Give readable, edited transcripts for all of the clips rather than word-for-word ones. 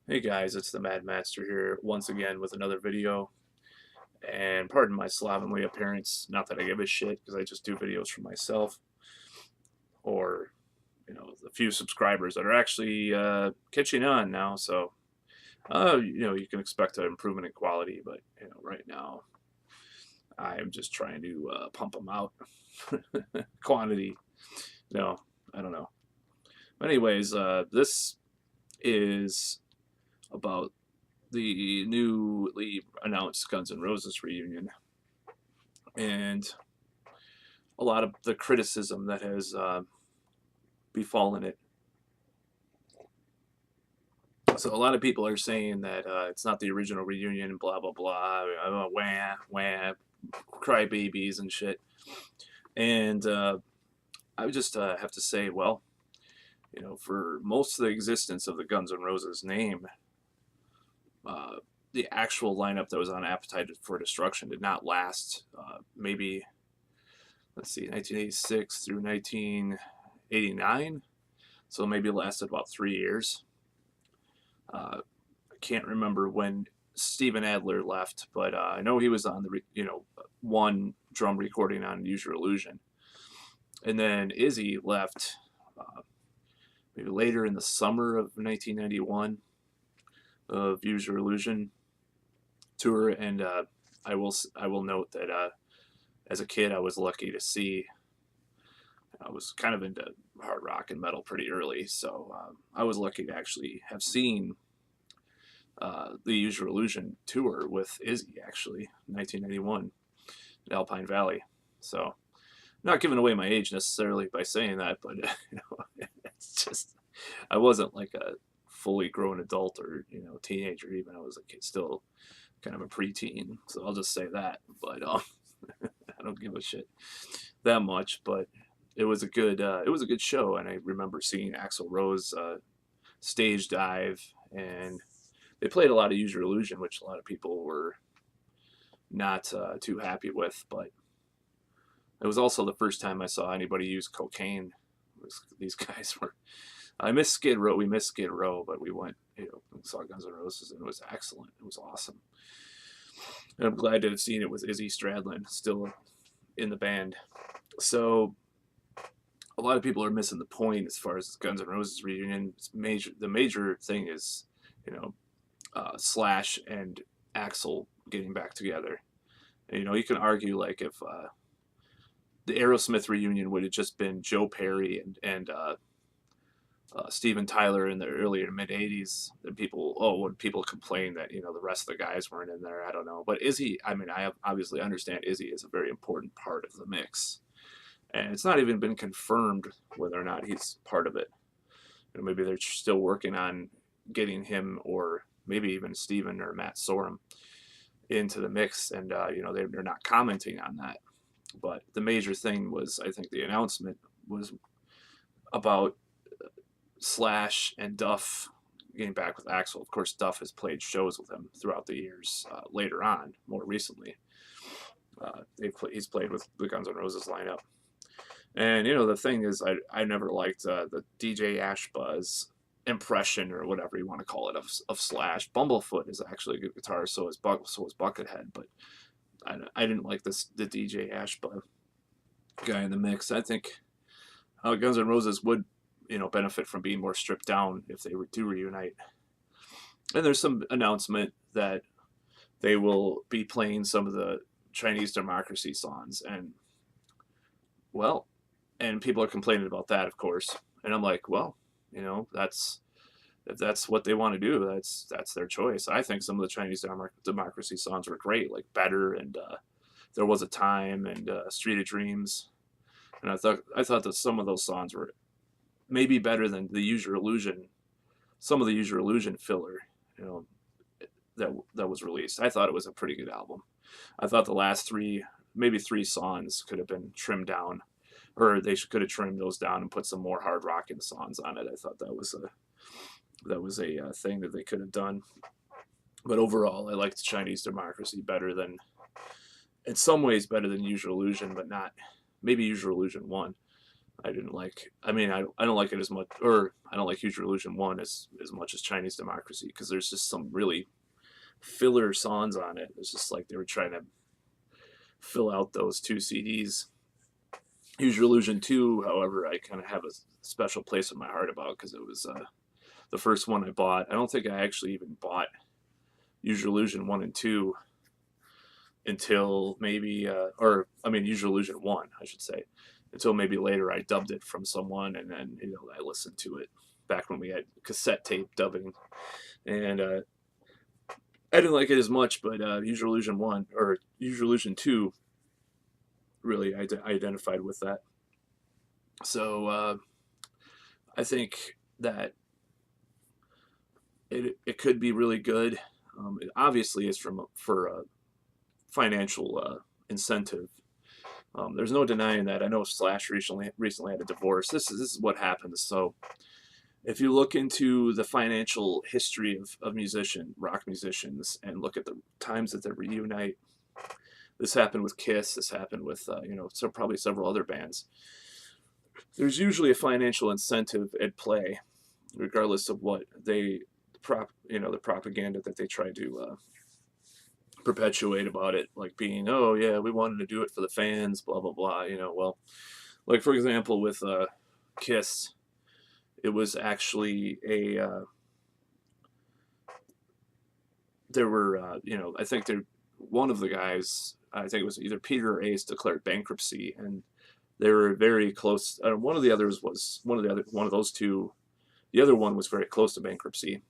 Hey guys, it's the Mad Master here once again with another video. And pardon my slovenly appearance, not that I give a shit because I just do videos for myself or, the few subscribers that are actually catching on now. So, you can expect an improvement in quality, but, right now I'm just trying to pump them out. Quantity, no, I don't know. But anyways, this is about the newly announced Guns N' Roses reunion and a lot of the criticism that has befallen it. So a lot of people are saying that it's not the original reunion, blah blah blah, wah wah, crybabies and shit. And I would just have to say, well, for most of the existence of the Guns N' Roses name, uh, the actual lineup that was on Appetite for Destruction did not last. Maybe let's see, 1986 through 1989. So maybe it lasted about 3 years. I can't remember when Steven Adler left, but I know he was on the one drum recording on Use Your Illusion, and then Izzy left maybe later in the summer of 1991 of Use Your Illusion tour, and I will note that as a kid I was lucky to see. I was kind of into hard rock and metal pretty early, so I was lucky to actually have seen the Use Your Illusion tour with Izzy, actually, 1991 in Alpine Valley. So, not giving away my age necessarily by saying that, but it's just I wasn't like a fully grown adult or teenager even. I was a kid, still kind of a preteen. So I'll just say that. But I don't give a shit that much. But it was a good show, and I remember seeing Axl Rose stage dive, and they played a lot of Use Your Illusion, which a lot of people were not too happy with. But it was also the first time I saw anybody use cocaine. These guys were. I miss Skid Row. We missed Skid Row, but we went. We saw Guns N' Roses, and it was excellent. It was awesome. And I'm glad to have seen it with Izzy Stradlin still in the band. So a lot of people are missing the point as far as Guns N' Roses reunion. The major thing is, Slash and Axl getting back together. And, you can argue like if the Aerosmith reunion would have just been Joe Perry and Steven Tyler in the early to mid '80s, then would people complain that the rest of the guys weren't in there? I don't know, but Izzy, I mean, obviously understand Izzy is a very important part of the mix, and it's not even been confirmed whether or not he's part of it. Maybe they're still working on getting him, or maybe even Steven or Matt Sorum into the mix, and they're not commenting on that. But the major thing was, I think, the announcement was about Slash and Duff getting back with Axl. Of course, Duff has played shows with him throughout the years. Later on, more recently, he's played with the Guns N' Roses lineup. And the thing is, I never liked the DJ Ashbuzz impression, or whatever you want to call it, of Slash. Bumblefoot is actually a good guitarist, so is Buckethead, but I didn't like the DJ Ashbuzz guy in the mix. I think Guns N' Roses would benefit from being more stripped down if they do reunite. And there's some announcement that they will be playing some of the Chinese Democracy songs, and well, and people are complaining about that, of course. And I'm like, well, that's if that's what they want to do, that's their choice. I think some of the Chinese Democracy songs were great, like Better and There Was a Time and Street of Dreams. And I thought that some of those songs were maybe better than the Use Your Illusion, some of the Use Your Illusion filler, that was released. I thought it was a pretty good album. I thought the last maybe three songs could have been trimmed down, or they could have trimmed those down and put some more hard rocking songs on it. I thought that was a thing that they could have done. But overall, I liked Chinese Democracy better than, in some ways, better than Use Your Illusion, but not maybe Use Your Illusion 1. I didn't like. I mean, I don't like it as much, or I don't like Huge Illusion 1 as much as Chinese Democracy, because there's just some really filler songs on it. It's just like they were trying to fill out those two CDs. Huge Illusion 2, however, I kind of have a special place in my heart about, because it was the first one I bought. I don't think I actually even bought Huge Illusion 1 and 2 until maybe, or I mean, Huge Illusion 1, I should say, until maybe later I dubbed it from someone, and then, I listened to it back when we had cassette tape dubbing. And I didn't like it as much, but Huge Illusion 1, or Huge Illusion 2, really, I identified with that. So I think that it could be really good. It obviously is for a financial incentive. There's no denying that. I know Slash recently had a divorce. This is what happens. So if you look into the financial history of rock musicians, and look at the times that they reunite, this happened with Kiss. This happened with so probably several other bands. There's usually a financial incentive at play, regardless of what the propaganda that they try to perpetuate about it, like being, oh yeah, we wanted to do it for the fans, blah blah blah. Well, like for example with Kiss, it was actually there were I think one of the guys, I think it was either Peter or Ace, declared bankruptcy, and they were very close. One of the others was one of those two. The other one was very close to bankruptcy.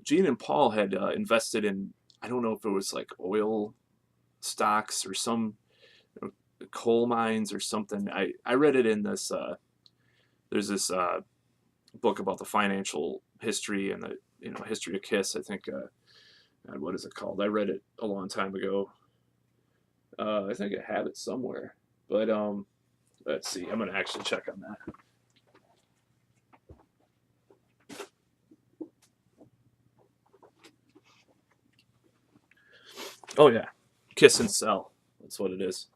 Gene and Paul had invested in, I don't know if it was like oil stocks or some coal mines or something. I read it in this. There's this book about the financial history and the history of Kiss. I think. God, what is it called? I read it a long time ago. I think I have it somewhere, but let's see. I'm gonna actually check on that. Oh yeah, Kiss and Sell. That's what it is.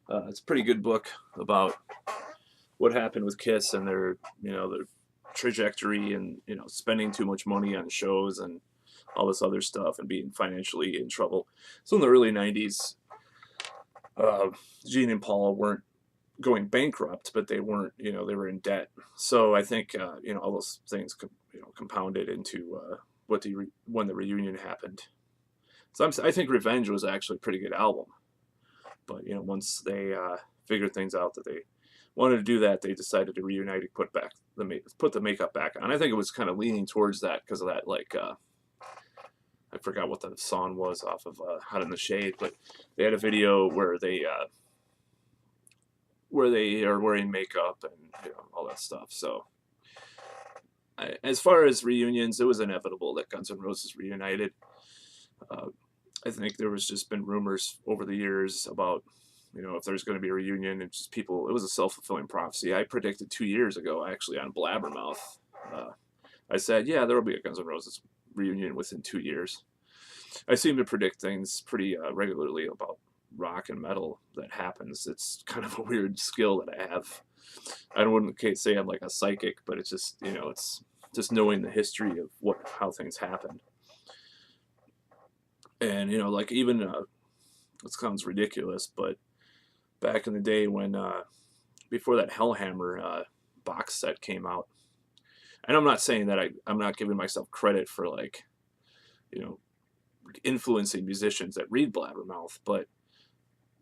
It's a pretty good book about what happened with Kiss and their trajectory, and spending too much money on shows and all this other stuff, and being financially in trouble. So in the early '90s, Gene and Paul weren't going bankrupt, but they weren't, they were in debt. So I think all those things compounded into when the reunion happened. So I think Revenge was actually a pretty good album, but once they figured things out that they wanted to do that, they decided to reunite and put the makeup back on. I think it was kind of leaning towards that because of that, like I forgot what the song was off of Hot in the Shade, but they had a video where they are wearing makeup and all that stuff. So as far as reunions, it was inevitable that Guns N' Roses reunited. I think there was just been rumors over the years about if there's going to be a reunion, and just people. It was a self-fulfilling prophecy. I predicted 2 years ago, actually, on Blabbermouth. I said, yeah, there will be a Guns N' Roses reunion within 2 years. I seem to predict things pretty regularly about rock and metal that happens. It's kind of a weird skill that I have. I wouldn't say I'm like a psychic, but it's just it's just knowing the history of how things happened. And like even it sounds ridiculous, but back in the day when before that Hellhammer box set came out, and I'm not saying that I'm not giving myself credit for like influencing musicians that read Blabbermouth, but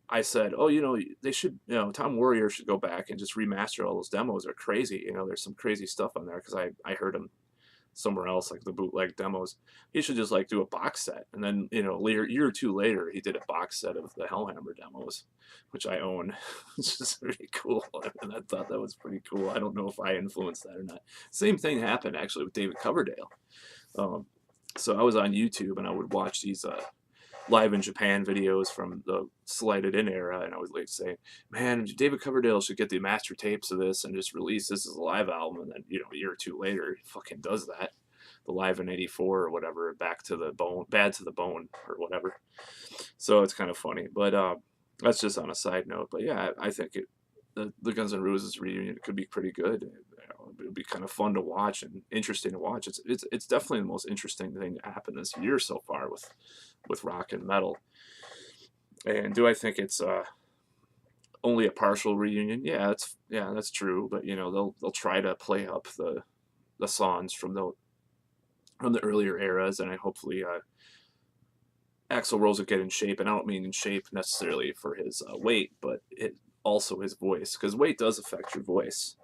I said, oh, they should, Tom Warrior should go back and just remaster all those demos. They're crazy. There's some crazy stuff on there, because I heard them somewhere else, like the bootleg demos. He should just like do a box set. And then, a year or two later, he did a box set of the Hellhammer demos, which I own. It's just really cool. And I thought that was pretty cool. I don't know if I influenced that or not. Same thing happened actually with David Coverdale. So I was on YouTube and I would watch these live in Japan videos from the Slide It In era, and I was like saying, man, David Coverdale should get the master tapes of this and just release this as a live album. And then a year or two later, he fucking does that. The Live in '84 or whatever, Bad to the Bone or whatever. So it's kind of funny, but that's just on a side note. But yeah, I think the Guns N' Roses reunion could be pretty good. You know, it would be kind of fun to watch and interesting to watch. It's definitely the most interesting thing to happen this year so far with rock and metal. And do I think it's only a partial reunion? Yeah, that's true. But you know, they'll try to play up the songs from the earlier eras, and I hopefully Axl Rose will get in shape. And I don't mean in shape necessarily for his weight, but also his voice, because weight does affect your voice.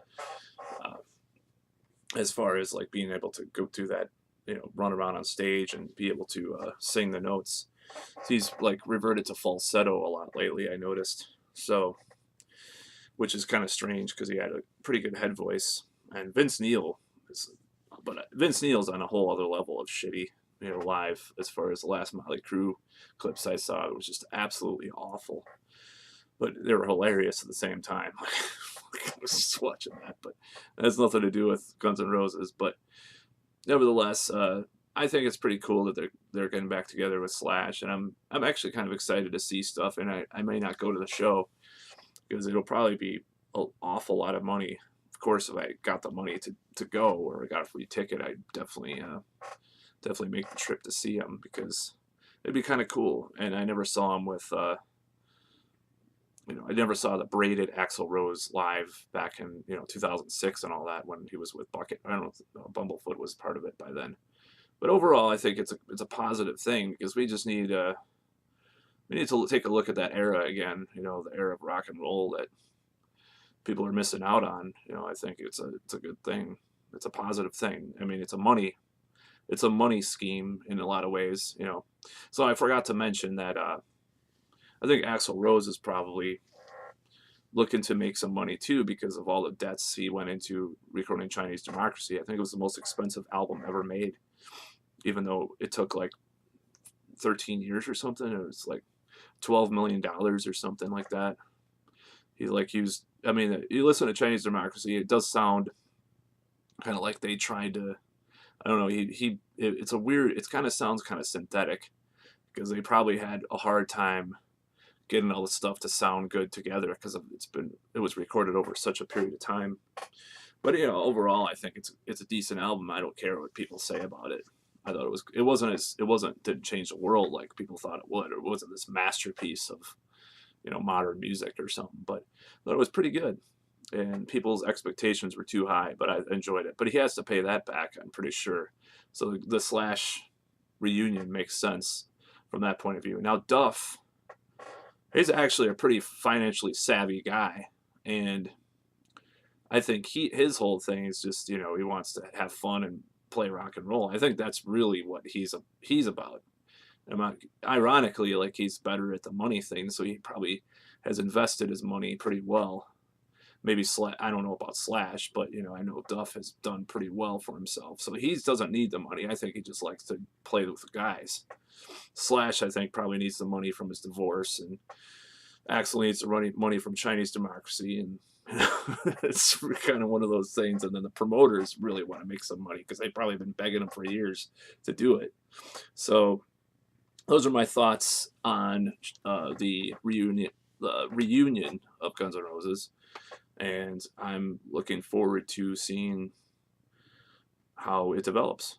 Uh, as far as like being able to go through that, you know, run around on stage and be able to sing the notes. So he's like reverted to falsetto a lot lately, I noticed. So, which is kind of strange because he had a pretty good head voice. And Vince Neil's on a whole other level of shitty, you know, live. As far as the last Motley Crue clips I saw, it was just absolutely awful. But they were hilarious at the same time. I was just watching that, but that has nothing to do with Guns N' Roses. But nevertheless, I think it's pretty cool that they're getting back together with Slash, and I'm actually kind of excited to see stuff. And I may not go to the show because it'll probably be an awful lot of money. Of course, if I got the money to go or I got a free ticket, I'd definitely make the trip to see him because it'd be kind of cool. And I never saw him with. You know, I never saw the braided Axl Rose live back in 2006 and all that when he was with Bucket. I don't know if Bumblefoot was part of it by then, but overall, I think it's a positive thing because we just need to take a look at that era again. You know, the era of rock and roll that people are missing out on. You know, I think it's a good thing. It's a positive thing. I mean, it's a money scheme in a lot of ways. You know, so I forgot to mention that. I think Axl Rose is probably looking to make some money too because of all the debts he went into recording Chinese Democracy. I think it was the most expensive album ever made, even though it took like 13 years or something. It was like $12 million or something like that. He like used. I mean, you listen to Chinese Democracy, it does sound kind of like they tried to. I don't know. It's a weird. It kind of sounds kind of synthetic because they probably had a hard time getting all the stuff to sound good together because it was recorded over such a period of time. But you know, overall, I think it's a decent album. I don't care what people say about it. I thought didn't change the world like people thought it would, or it wasn't this masterpiece of modern music or something. But I thought it was pretty good, and people's expectations were too high. But I enjoyed it. But he has to pay that back, I'm pretty sure. So the Slash reunion makes sense from that point of view. Now Duff. He's actually a pretty financially savvy guy, and I think his whole thing is just he wants to have fun and play rock and roll. I think that's really what he's about. Ironically, like he's better at the money thing, so he probably has invested his money pretty well. Maybe I don't know about Slash, but I know Duff has done pretty well for himself, so he doesn't need the money. I think he just likes to play with the guys. Slash, I think, probably needs the money from his divorce, and Axl needs the money from Chinese Democracy, and it's kind of one of those things. And then the promoters really want to make some money because they've probably been begging him for years to do it. So those are my thoughts on the reunion of Guns N' Roses, and I'm looking forward to seeing how it develops.